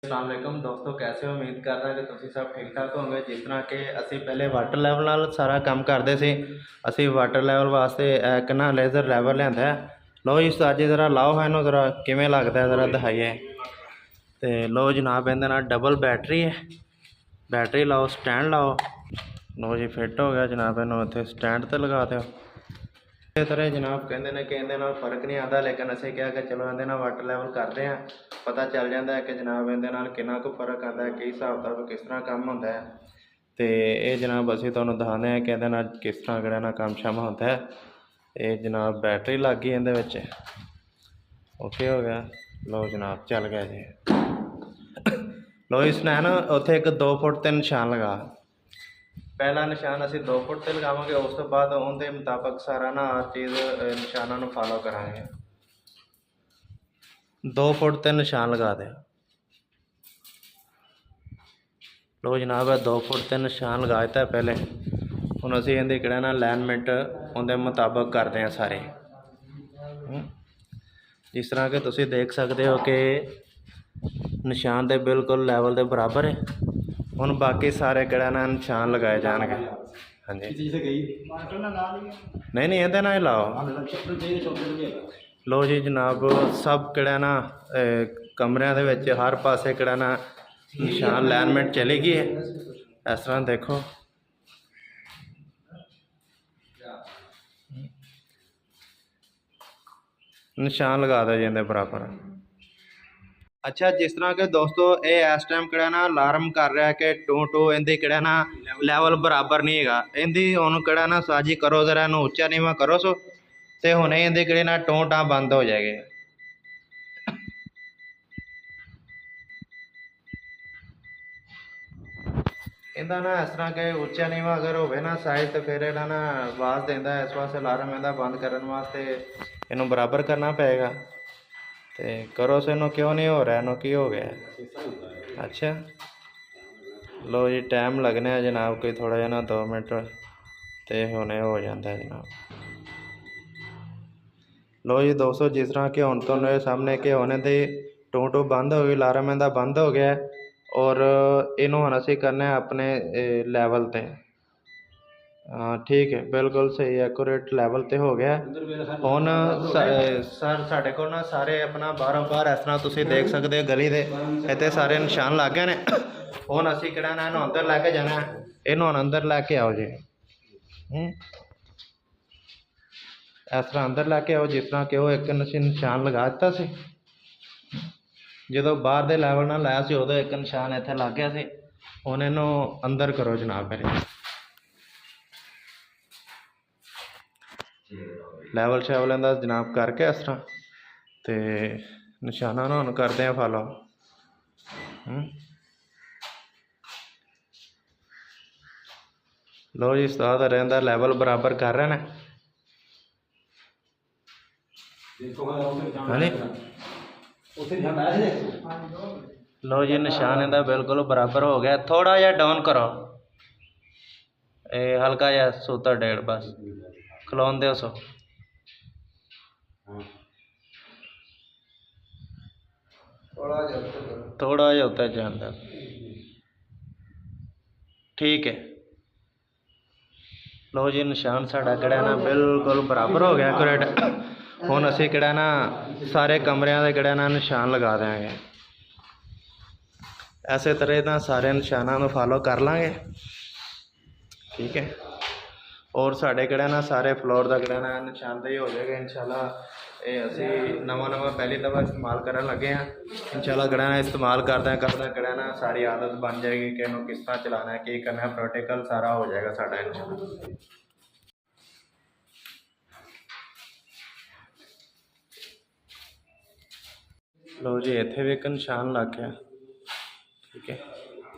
अस्सलामुअलैकुम दोस्तों, कैसे हो? उम्मीद कर रहा कि ਤੁਸੀਂ सब ठीक ठाक ਹੋਗੇ। जिस तरह कि ਅਸੀਂ ਪਹਿਲੇ ਵਾਟਰ ਲੈਵਲ ਨਾਲ ਸਾਰਾ ਕੰਮ ਕਰਦੇ ਸੀ। ਅਸੀਂ ਵਾਟਰ ਲੈਵਲ ਵਾਸਤੇ ਇੱਕ ਨਾ ਲੇਜ਼ਰ ਲੈਵਲ ਲਿਆਂਦਾ ਹੈ। ਲਓ ਜੀ ਉਸਤਾਦ ਜੀ, ਜ਼ਰਾ ਲਾਓ ਇਹਨੂੰ, ਜ਼ਰਾ ਕਿਵੇਂ ਲੱਗਦਾ ਜ਼ਰਾ ਦਿਖਾਈਏ। ਤੇ ਲਓ ਜਨਾਬ, ਇਹਦੇ ਨਾਲ ਡਬਲ बैटरी है। बैटरी लाओ, स्टैंड लाओ। ਲਓ ਜੀ ਫਿੱਟ ਹੋ ਗਿਆ ਜਨਾਬ। ਇਹਨੂੰ ਇੱਥੇ ਸਟੈਂਡ 'ਤੇ ਲਗਾ ਦਿਓ। इस तरह जनाब कहते हैं कि इहदे नाल फर्क नहीं आता, लेकिन असीं क्या कि चलो इहदे नाल वाटर लैवल करते हैं, पता चल जाता है कि जनाब इहदे नाल कितना कुछ फर्क आता है, की हिसाब किताब किस तरह काम होता है। तो ये जनाब असीं तुहानूं दिखाने हैं कि इहदे नाल किस तरह किहड़ा ना काम शाम होता है। ये जनाब बैटरी लग गई इहदे विच, ओके हो गया। लो जनाब चल गया जी। लो इसने है ना उत्थे एक 2 फुट ते निशान लगा। पहला निशान असीं 2 फुट ते लगावांगे, उस तो बाद उहदे मुताबक सारा ना हर चीज़ निशानां नूं फॉलो करांगे। 2 फुट ते निशान लगा दिया। लो जनाब 2 फुट ते निशान लगा दिता पहले। हुण असीं इहदी किहड़ा ना अलाइनमेंट उहदे मुताबक करदे हां सारे। जिस तरह कि तुसीं देख सकते हो कि निशान दे बिल्कुल लैवल दे बराबर है। हुण बाकी सारे किहड़ा ना निशान लगाए जाएंगे। हाँ जी, नहीं नहीं इहदे नाल ही लाओ। लो जी जनाब, सब किहड़ा ना कमरिਆਂ ਦੇ ਵਿੱਚ हर पासे किहड़ा ना निशान अलाइनमेंट चली गई है। इस तरह देखो, निशान लगा दो जी इहदे बराबर। अच्छा, जिस तरह के दोस्तों ये इस टाइम किहड़ा ना अलार्म कर रहा है कि टू इहदी किहड़ा ना लैवल बराबर नहीं हैगा। इहदी हुण किहड़ा ना साजी करो, जरा इहनूं उच्चा नीवां करो सो, ते हुणे इहदी किहड़ी ना टूं टां बंद हो जाएगी। इहदा ना इस तरह के उच्चा नीवां अगर होवे ना साइज, तो फिर इहदा ना आवाज़ देंदा है। इस वास्ते अलार्म इहदा बंद करन वास्ते इहनूं बराबर करना पएगा। तो करो सो, इहनूं क्यों नहीं हो रहा, इहनूं की हो गया? अच्छा, लो जी टाइम लगना है जनाब, कोई थोड़ा जिहा ना 2 मिनट, तो हुणे हो जाता है जनाब। लो जी दोस्तों, जिस तरह कि हुण तुहानूं सामने कि हुण इहदी टू बंद हो गई, अलार्म इहदा बंद हो गया। और इहनूं हुण असीं करना है अपने लैवल ते। हाँ ठीक है, बिल्कुल सही एक्यूरेट लैवल ते हो गया। हुण सर साडे कोल ना सारे अपना बाहरों बाहर इस तरह तुसीं देख सकते हो गली दे इत्थे सारे निशान लग गए ने। हुण असीं किहड़ा ना इहनूं अंदर लैके जाना है। इहनूं हुण अंदर लैके आओ जी। इस तरह अंदर लैके आओ, जिस तरह कि वो एक निशान लगा दिता सी। ਜਦੋਂ ਬਾਹਰ ਦੇ ਲੈਵਲ ਨਾਲ ਲਾਇਆ ਸੀ ਉਦੋਂ ਇੱਕ ਨਿਸ਼ਾਨ ਇੱਥੇ ਲੱਗ ਗਿਆ ਸੀ। ਹੁਣ ਇਹਨੂੰ ਅੰਦਰ ਕਰੋ ਜਨਾਬ, ਮੇਰੇ ਲੈਵਲ ਸ਼ੈਵਲਾਂ ਦਾ ਜਨਾਬ ਕਰਕੇ ਇਸ ਤਰ੍ਹਾਂ, ਅਤੇ ਨਿਸ਼ਾਨਾਂ ਨੂੰ ਹੁਣ ਕਰਦੇ ਹਾਂ ਫਾਲੋ। ਲਓ ਜੀ ਉਸਤਾਦ ਰਹਿੰਦਾ ਲੈਵਲ ਬਰਾਬਰ ਕਰ ਰਹੇ ਨੇ। ਹਾਂਜੀ लो जी निशान इहदा बिल्कुल बराबर हो गया। थोड़ा जिहा डाउन करो, हल्का जिहा सूता डेढ़, बस खलोन दो सो। थोड़ा जिहा उत्ते जांदा, ठीक है। लो जी निशान साडा किहड़ा ना बिल्कुल बराबर हो गया एक्यूरेट। हुण असीं किहड़ा ना सारे कमरिਆਂ ਦੇ किहड़ा ना निशान लगा देंगे। इसे तरह ना सारे निशानों को फॉलो कर लाँगे, ठीक है। और साढ़े किहड़ा ना सारे फ्लोर का किहड़ा ना निशानदेही हो जाएगा इंशाल्लाह। ये असीं नवां पहली दफ़ा इस्तेमाल करन लगे हैं। इंशाल्लाह किहड़ा ना इस्तेमाल करदे किहड़ा ना सारी आदत बन जाएगी कि इहनूं किस तरह चलाना है, की करना है, प्रैक्टिकल सारा हो जाएगा साडा इंशाल्लाह। लो जी इत्थे भी एक निशान लग गया, ठीक है।